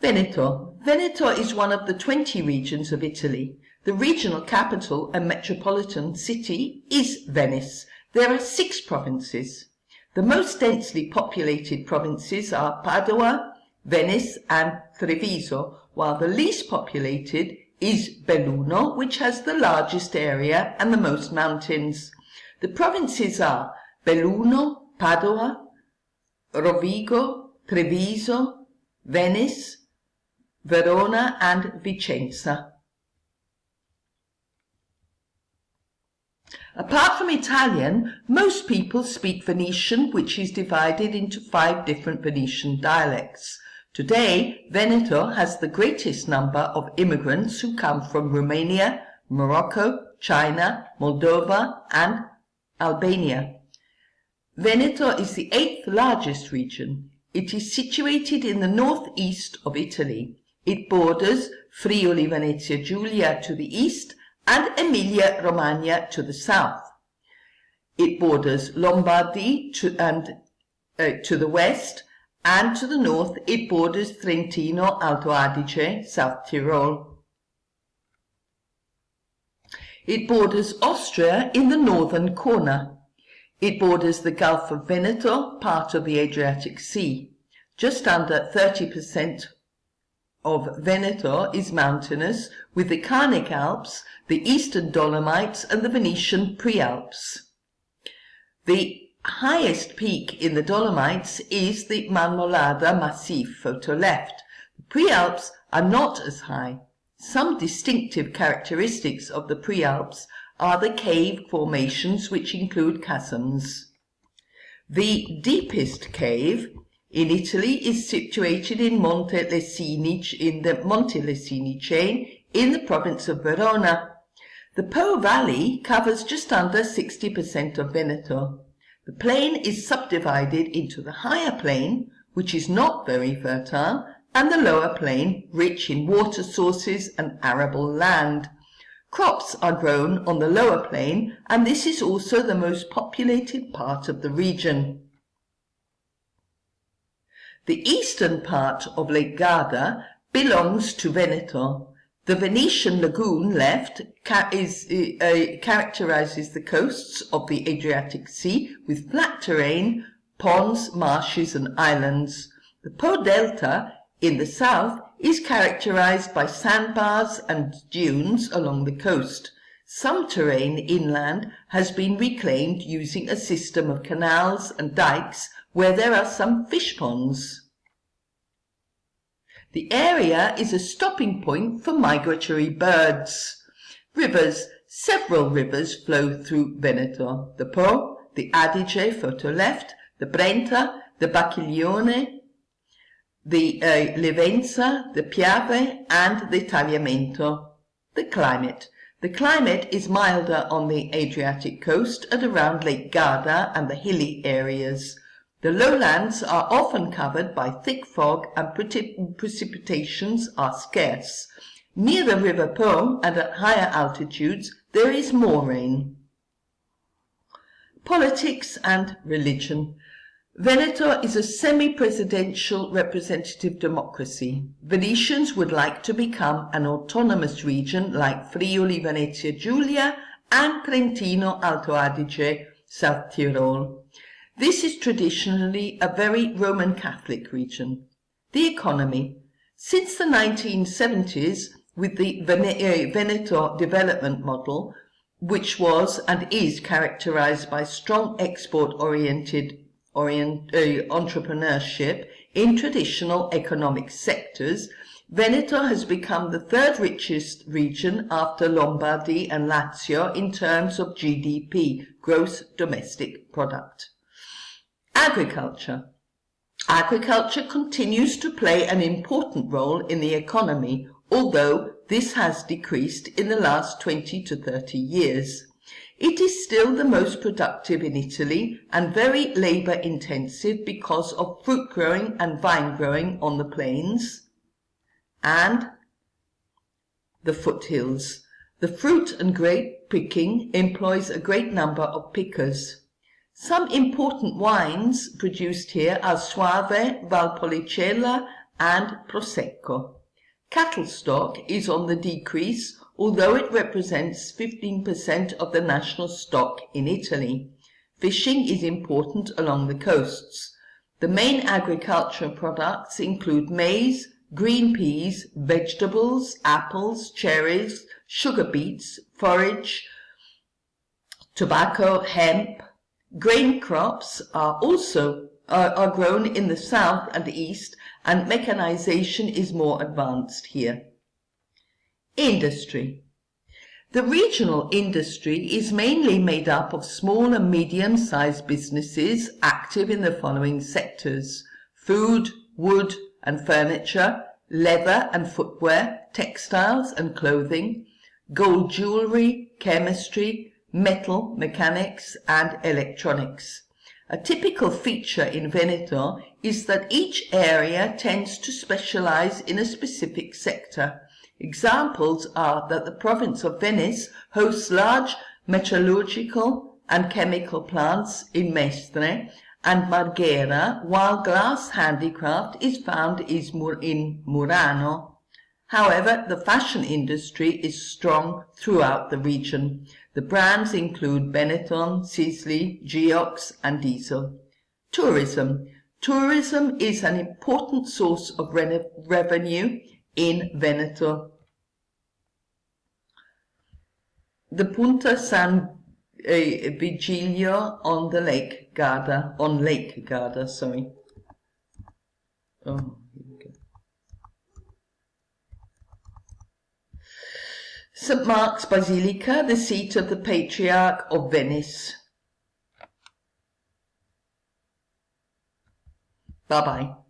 Veneto. Veneto is one of the 20 regions of Italy. The regional capital and metropolitan city is Venice. There are 6 provinces. The most densely populated provinces are Padua, Venice and Treviso, while the least populated is Belluno, which has the largest area and the most mountains. The provinces are Belluno, Padua, Rovigo, Treviso, Venice, Verona and Vicenza. Apart from Italian, most people speak Venetian, which is divided into 5 different Venetian dialects. Today, Veneto has the greatest number of immigrants who come from Romania, Morocco, China, Moldova and Albania. Veneto is the 8th largest region. It is situated in the northeast of Italy. It borders Friuli Venezia Giulia to the east and Emilia-Romagna to the south. It borders Lombardy to the west, and to the north it borders Trentino, Alto Adige, South Tyrol. It borders Austria in the northern corner. It borders the Gulf of Veneto, part of the Adriatic Sea. Just under 30% of Veneto is mountainous, with the Carnic Alps, the Eastern Dolomites and the Venetian Prealps. The highest peak in the Dolomites is the Marmolada Massif, photo left. The Prealps are not as high. Some distinctive characteristics of the Prealps are the cave formations, which include chasms. The deepest cave in Italy is situated in Monte Lessini, in the Monte Lessini chain in the province of Verona. The Po Valley covers just under 60% of Veneto. The plain is subdivided into the higher plain, which is not very fertile, and the lower plain, rich in water sources and arable land. Crops are grown on the lower plain, and this is also the most populated part of the region. The eastern part of Lake Garda belongs to Veneto. The Venetian lagoon left characterizes the coasts of the Adriatic Sea with flat terrain, ponds, marshes and islands. The Po Delta in the south is characterized by sandbars and dunes along the coast. Some terrain inland has been reclaimed using a system of canals and dikes where there are some fish ponds. The area is a stopping point for migratory birds. Rivers. Several rivers flow through Veneto. The Po, the Adige, photo left, the Brenta, the Bacchiglione, the Livenza, the Piave and the Tagliamento. The climate. The climate is milder on the Adriatic coast and around Lake Garda and the hilly areas. The lowlands are often covered by thick fog and precipitations are scarce. Near the River Po and at higher altitudes there is more rain. Politics and religion. Veneto is a semi-presidential representative democracy. Venetians would like to become an autonomous region like Friuli Venezia Giulia and Trentino Alto Adige, South Tyrol. This is traditionally a very Roman Catholic region. The economy. Since the 1970s, with the Veneto development model, which was and is characterized by strong export-oriented entrepreneurship in traditional economic sectors, Veneto has become the 3rd richest region after Lombardy and Lazio in terms of GDP, gross domestic product. Agriculture. Agriculture continues to play an important role in the economy, although this has decreased in the last 20 to 30 years. It is still the most productive in Italy and very labor-intensive because of fruit growing and vine growing on the plains and the foothills. The fruit and grape picking employs a great number of pickers. Some important wines produced here are Soave, Valpolicella and Prosecco. Cattle stock is on the decrease, although it represents 15% of the national stock in Italy. Fishing is important along the coasts. The main agricultural products include maize, green peas, vegetables, apples, cherries, sugar beets, forage, tobacco, hemp. Grain crops are grown in the south and east, and mechanization is more advanced here. Industry. The regional industry is mainly made up of small and medium-sized businesses active in the following sectors: food, wood and furniture, leather and footwear, textiles and clothing, gold jewelry, chemistry, metal, mechanics and electronics. A typical feature in Veneto is that each area tends to specialize in a specific sector. Examples are that the province of Venice hosts large metallurgical and chemical plants in Mestre and Marghera, while glass handicraft is found in Murano. However, the fashion industry is strong throughout the region. The brands include Benetton, Sisley, Geox and Diesel. Tourism. Tourism is an important source of revenue in Veneto. The Punta San Vigilio on Lake Garda. Oh, here we go. St. Mark's Basilica, the seat of the Patriarch of Venice. Bye-bye.